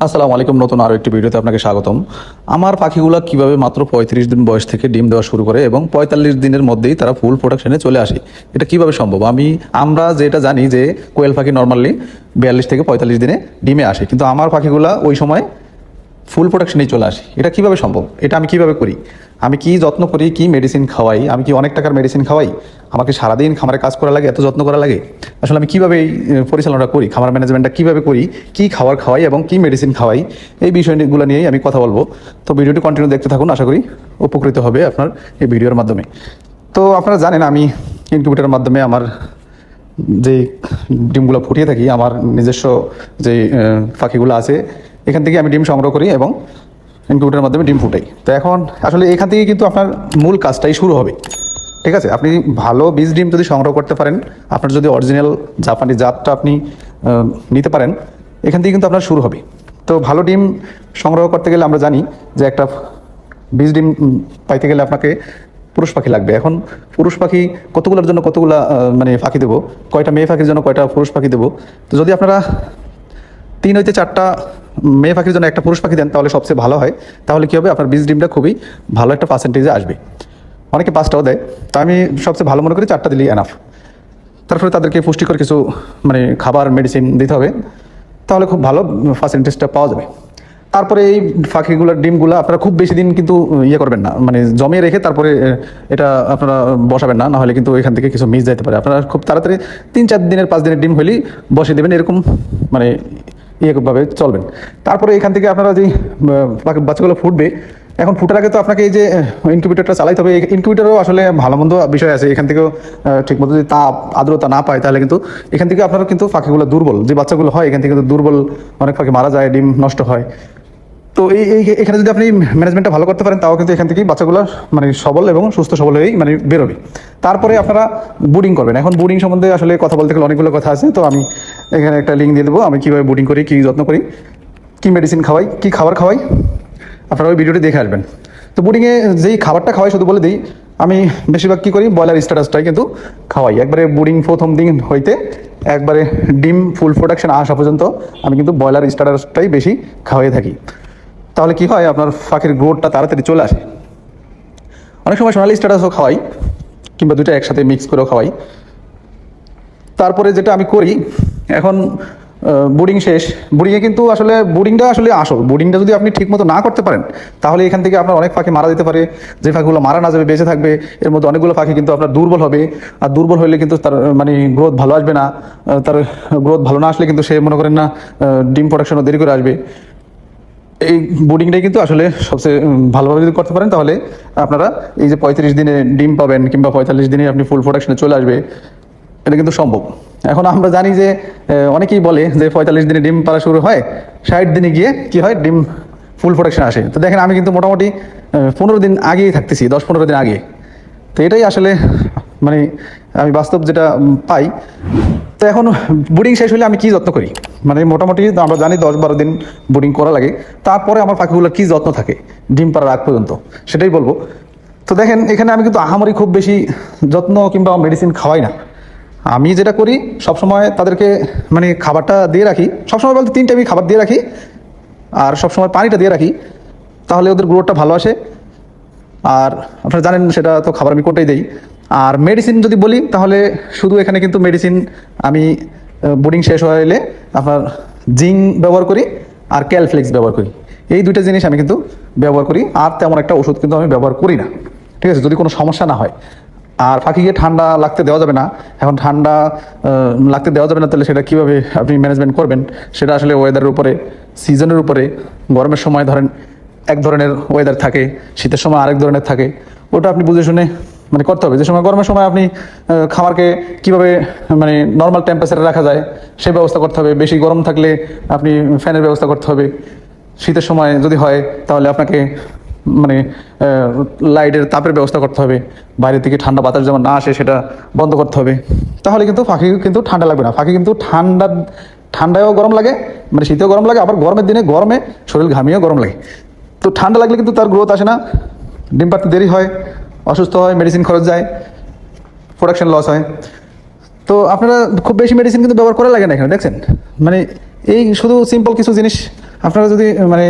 আসসালামু আলাইকুম। নতুন আরো একটি ভিডিওতে আপনাকে স্বাগতম। আমার পাখিগুলা কিভাবে মাত্র 35 দিন বয়স থেকে ডিম দেওয়া শুরু করে এবং 45 দিনের মধ্যেই তারা ফুল প্রোডাকশনে চলে আসে, এটা কিভাবে সম্ভব? আমরা যেটা জানি যে কোয়েল পাখি নর্মালি 42 থেকে 45 দিনে ডিমে আসে, কিন্তু আমার পাখিগুলা ওই সময় ফুল প্রোডাকশনেই চলে আসে। এটা কিভাবে সম্ভব? এটা আমি কিভাবে করি? আমি কি যত্ন করি, কি মেডিসিন খাওয়াই? আমি কি অনেক টাকার মেডিসিন খাওয়াই? আমাকে সারাদিন খামারে কাজ করা লাগে, এত যত্ন করা লাগে? আসলে আমি কিভাবে এই পরিচালনাটা করি, খামার ম্যানেজমেন্টটা কিভাবে করি, কি খাবার খাওয়াই এবং কি মেডিসিন খাওয়াই, এই বিষয়গুলো নিয়েই আমি কথা বলবো। তো ভিডিওটি কন্টিনিউ দেখতে থাকুন, আশা করি উপকৃত হবে আপনার এই ভিডিওর মাধ্যমে। তো আপনারা জানেন আমি ইনকিউবেটরের মাধ্যমে আমার যে ডিমগুলো ফুটিয়ে থাকি, আমার নিজস্ব যে পাখিগুলো আছে এখান থেকে আমি ডিম সংগ্রহ করি এবং ইনকিউবেটরের মাধ্যমে ডিম ফুটাই। তো এখন আসলে এখান থেকে কিন্তু আপনার মূল কাজটাই শুরু হবে। ঠিক আছে, আপনি ভালো বীজ ডিম যদি সংগ্রহ করতে পারেন, আপনার যদি অরিজিনাল জাপানি জাতটা আপনি নিতে পারেন, এখান থেকে কিন্তু আপনার শুরু হবে। তো ভালো ডিম সংগ্রহ করতে গেলে আমরা জানি যে একটা বীজ ডিম পাইতে গেলে আপনাকে পুরুষ পাখি লাগবে। এখন পুরুষ পাখি কতগুলোর জন্য কতগুলা মানে পাখি দেবো, কয়টা মেয়ে পাখির জন্য কয়টা পুরুষ পাখি দেবো? তো যদি আপনারা 3 হইতে 4টা মেয়ে পাখির জন্য একটা পুরুষ পাখি দেন তাহলে সবচেয়ে ভালো হয়। তাহলে কী হবে, আপনার বীজ ডিমটা খুবই ভালো একটা পার্সেন্টেজে আসবে। অনেকে 5টাও দেয়, তো আমি সবচেয়ে ভালো মনে করি 4টা দিলেই এনাফ। তারপরে তাদেরকে পুষ্টিকর কিছু মানে খাবার মেডিসিন দিতে হবে, তাহলে খুব ভালো পার্সেন্টেজটা পাওয়া যাবে। তারপরে এই পাখিগুলোর ডিমগুলো আপনারা খুব বেশি দিন কিন্তু ইয়ে করবেন না, মানে জমিয়ে রেখে তারপরে এটা আপনারা বসাবেন না, নাহলে কিন্তু এখান থেকে কিছু মিস যেতে পারে। আপনারা খুব তাড়াতাড়ি 3-4 দিনের 5 দিনের ডিম হলেই বসিয়ে দেবেন, এরকম মানে ইয়েভাবে চলবেন। তারপরে এখান থেকে আপনারা যেই বাচ্চাগুলো ফুটবে, এখন ফুটার আগে তো আপনাকে এই যে ইনকিউবেটরটা চালাইতে হবে। ইনকিউবেটরও আসলে ভালো মন্দ বিষয় আছে, এখান থেকেও ঠিকমতো যদি তাপ আর্দ্রতা না পায় তাহলে কিন্তু এখান থেকে আপনারা কিন্তু পাখিগুলো দুর্বল, যে বাচ্চাগুলো হয় এখান থেকে কিন্তু দুর্বল, অনেক পাখি মারা যায়, ডিম নষ্ট হয়। তো এখানে যদি আপনি ম্যানেজমেন্টটা ভালো করতে পারেন, তাও কিন্তু এখান থেকেই বাচ্চাগুলো মানে সবল এবং সুস্থ সবল হয়েই মানে বেরোবে। তারপরে আপনারা বুডিং করবেন। এখন বুডিং সম্বন্ধে আসলে কথা বলতে গেলে অনেকগুলো কথা আছে, তো আমি এখানে একটা লিঙ্ক দিয়ে দেবো আমি কীভাবে বুডিং করি, কী যত্ন করি, কী মেডিসিন খাওয়াই, কী খাবার খাওয়াই, আপনারা ওই ভিডিওটি দেখে আসবেন। তো বুডিংয়ে যেই খাবারটা খাওয়াই শুধু বলে দিই, আমি বেশিরভাগ কী করি, ব্রয়লার স্ট্যাটাসটাই কিন্তু খাওয়াই। একবারে বুডিং প্রথম দিন হইতে একবারে ডিম ফুল প্রোডাকশন আসা পর্যন্ত আমি কিন্তু ব্রয়লার স্ট্যাটাসটাই বেশি খাওয়াই থাকি। তাহলে কি হয়, আপনার পাখির গ্রোথটা তাড়াতাড়ি চলে আসে। অনেক সময় সোনালি স্ট্যাটাসও খাওয়াই, কিংবা দুটো একসাথে মিক্স করেও খাওয়াই। তারপরে যেটা আমি করি, এখন বোর্ডিং শেষ, বোর্ডিংয়ে কিন্তু আসলে বোর্ডিংটা আসলে আসল। বোর্ডিংটা যদি আপনি ঠিকমতো না করতে পারেন, তাহলে এখান থেকে আপনার অনেক পাখি মারা যেতে পারে। যে পাখিগুলো মারা না যাবে, বেঁচে থাকবে, এর মধ্যে অনেকগুলো পাখি কিন্তু আপনার দুর্বল হবে। আর দুর্বল হলে কিন্তু তার মানে গ্রোথ ভালো আসবে না। তার গ্রোথ ভালো না আসলে কিন্তু সে মনে করেন না ডিম প্রোডাকশনও দেরি করে আসবে। এই বোর্ডিংটাই কিন্তু আসলে সবচেয়ে ভালোভাবে যদি করতে পারেন, তাহলে আপনারা এই যে 35 দিনে ডিম পাবেন কিংবা 45 দিনে আপনি ফুল প্রোডাকশনে চলে আসবে, এটা কিন্তু সম্ভব। এখন আমরা জানি যে অনেকেই বলে যে 45 দিনে ডিম পাড়া শুরু হয়, 60 দিনে গিয়ে কি হয়, ডিম ফুল প্রোডাকশন আসে। তো দেখেন আমি কিন্তু মোটামুটি 15 দিন আগেই থাকতেছি, 10-15 দিন আগে। তো এটাই আসলে মানে আমি বাস্তব যেটা পাই। তো এখন বুডিং শেষ হলে আমি কি যত্ন করি, মানে মোটামুটি আমরা জানি 10-12 দিন বুডিং করা লাগে। তারপরে আমার পাখিগুলোর কি যত্ন থাকে ডিম পাড়ার আগ পর্যন্ত, সেটাই বলবো। তো দেখেন এখানে আমি কিন্তু আহামরি খুব বেশি যত্ন কিংবা মেডিসিন খাওয়াই না। আমি যেটা করি, সবসময় তাদেরকে মানে খাবারটা দিয়ে রাখি, সবসময় বলতে 3 টাইমই খাবার দিয়ে রাখি, আর সবসময় পানিটা দিয়ে রাখি, তাহলে ওদের গ্রোথটা ভালো আসে। আর আপনারা জানেন সেটা তো খাবার আমি কোটাই দেই। আর মেডিসিন যদি বলি, তাহলে শুধু এখানে কিন্তু মেডিসিন আমি বোর্ডিং শেষ হয়ে আপনার জিঙ্ক ব্যবহার করি আর ক্যালফ্লেক্স ব্যবহার করি। এই 2টা জিনিস আমি কিন্তু ব্যবহার করি, আর তেমন একটা ওষুধ কিন্তু আমি ব্যবহার করি না। ঠিক আছে, যদি কোনো সমস্যা না হয়। আর পাখিকে ঠান্ডা লাগতে দেওয়া যাবে না। এখন ঠান্ডা লাগতে দেওয়া যাবে না, তাহলে সেটা কীভাবে আপনি ম্যানেজমেন্ট করবেন, সেটা আসলে ওয়েদারের উপরে, সিজনের উপরে। গরমের সময় ধরেন এক ধরনের ওয়েদার থাকে, শীতের সময় আরেক ধরনের থাকে। ওটা আপনি বুঝে শুনে মানে করতে হবে। যে সময় গরমের সময় আপনি খাবারকে কিভাবে মানে নর্মাল টেম্পারেচারে রাখা যায় সেই ব্যবস্থা করতে হবে। বেশি গরম থাকলে আপনি ফ্যানের ব্যবস্থা করতে হবে। শীতের সময় যদি হয় তাহলে আপনাকে মানে লাইটের তাপের ব্যবস্থা করতে হবে। বাইরে থেকে ঠান্ডা বাতাস যেমন না আসে সেটা বন্ধ করতে হবে। তাহলে কিন্তু পাখি কিন্তু ঠান্ডা লাগবে না। পাখি কিন্তু ঠান্ডায়ও গরম লাগে, মানে শীতেও গরম লাগে, আবার গরমের দিনে গরমে শরীর ঘামিয়েও গরম লাগে। তো ঠান্ডা লাগলে কিন্তু তার গ্রোথ আসে না, ডিম পাড়তে দেরি হয়, অসুস্থ হয়, মেডিসিন খরচ যায়, প্রোডাকশন লস হয়। তো আপনারা খুব বেশি মেডিসিন কিন্তু ব্যবহার করা লাগে না এখানে, দেখছেন। মানে এই শুধু সিম্পল কিছু জিনিস আপনারা যদি মানে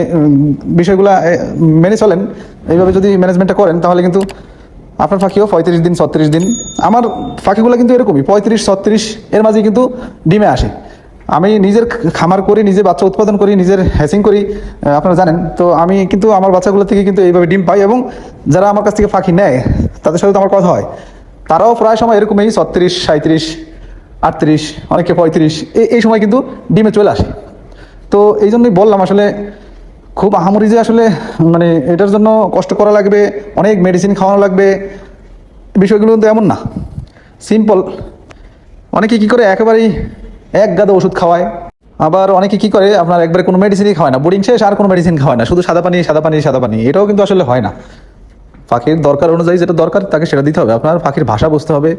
বিষয়গুলা মেনে চলেন, এইভাবে যদি ম্যানেজমেন্টটা করেন, তাহলে কিন্তু আপনার পাখিও 35 দিন 36 দিন, আমার পাখিগুলো কিন্তু এরকমই 35-36 এর মাঝে কিন্তু ডিমে আসে। আমি নিজের খামার করি, নিজে বাচ্চা উৎপাদন করি, নিজের হ্যাচিং করি, আপনারা জানেন তো। আমি কিন্তু আমার বাচ্চাগুলো থেকে কিন্তু এইভাবে ডিম পাই, এবং যারা আমার কাছ থেকে পাখি নেয় তাদের সাথে তো আমার কথা হয়, তারাও প্রায় সময় এরকমই 36, 37, 38, অনেকে 35 এই সময় কিন্তু ডিমে চলে আসে। তো এই জন্যই বললাম আসলে খুব আহামরি যে আসলে মানে এটার জন্য কষ্ট করা লাগবে, অনেক মেডিসিন খাওয়ানো লাগবে, বিষয়গুলো কিন্তু এমন না, সিম্পল। অনেকে কি করে একেবারেই এক গাদা ওষুধ খাওয়ায়, আবার অনেকে কি করে আপনার একবারে কোনো মেডিসিনই খাওয়ায় না, বোর্ডিং শেষ আর কোনো মেডিসিন খাওয়ায় না, শুধু সাদা পানি সাদা পানি সাদা পানি। এটাও কিন্তু আসলে হয় না। পাখির দরকার অনুযায়ী যেটা দরকার তাকে সেটা দিতে হবে। আপনার পাখির ভাষা বুঝতে হবে,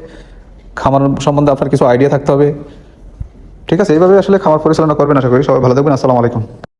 খামার সম্বন্ধে আপনার কিছু আইডিয়া থাকতে হবে। ঠিক আছে, এইভাবে আসলে খামার পরিচালনা করবেন। আশা করি সবাই ভালো থাকবেন। আসসালামু আলাইকুম।